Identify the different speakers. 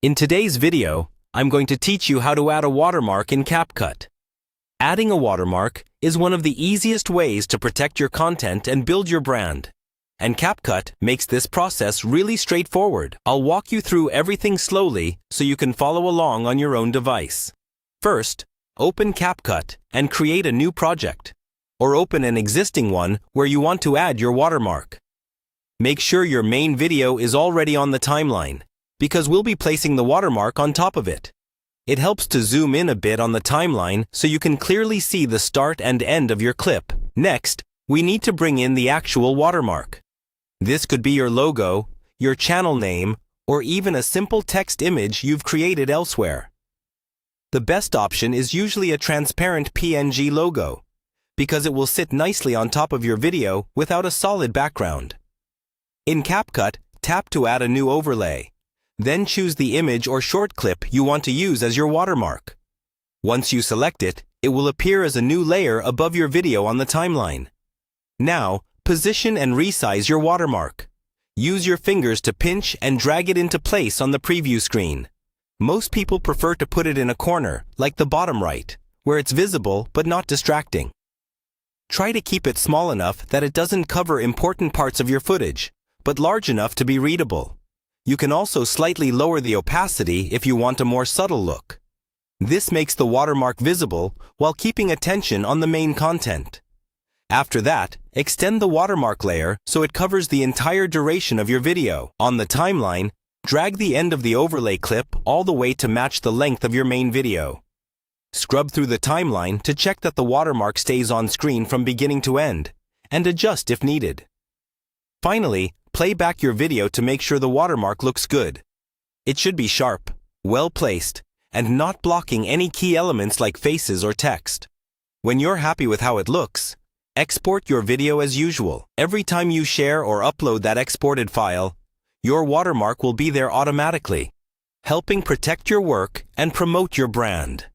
Speaker 1: In today's video, I'm going to teach you how to add a watermark in Capcut. Adding a watermark is one of the easiest ways to protect your content and build your brand. And Capcut makes this process really straightforward. I'll walk you through everything slowly so you can follow along on your own device. First, open Capcut and create a new project, or open an existing one where you want to add your watermark. Make sure your main video is already on the timeline, because we'll be placing the watermark on top of it. It helps to zoom in a bit on the timeline so you can clearly see the start and end of your clip. Next, we need to bring in the actual watermark. This could be your logo, your channel name, or even a simple text image you've created elsewhere. The best option is usually a transparent PNG logo, because it will sit nicely on top of your video without a solid background. In Capcut, tap to add a new overlay. Then choose the image or short clip you want to use as your watermark. Once you select it, it will appear as a new layer above your video on the timeline. Now, position and resize your watermark. Use your fingers to pinch and drag it into place on the preview screen. Most people prefer to put it in a corner, like the bottom right, where it's visible but not distracting. Try to keep it small enough that it doesn't cover important parts of your footage, but large enough to be readable. You can also slightly lower the opacity if you want a more subtle look. This makes the watermark visible while keeping attention on the main content. After that, extend the watermark layer so it covers the entire duration of your video. On the timeline, drag the end of the overlay clip all the way to match the length of your main video. Scrub through the timeline to check that the watermark stays on screen from beginning to end, and adjust if needed. Finally, play back your video to make sure the watermark looks good. It should be sharp, well placed, and not blocking any key elements like faces or text. When you're happy with how it looks, export your video as usual. Every time you share or upload that exported file, your watermark will be there automatically, helping protect your work and promote your brand.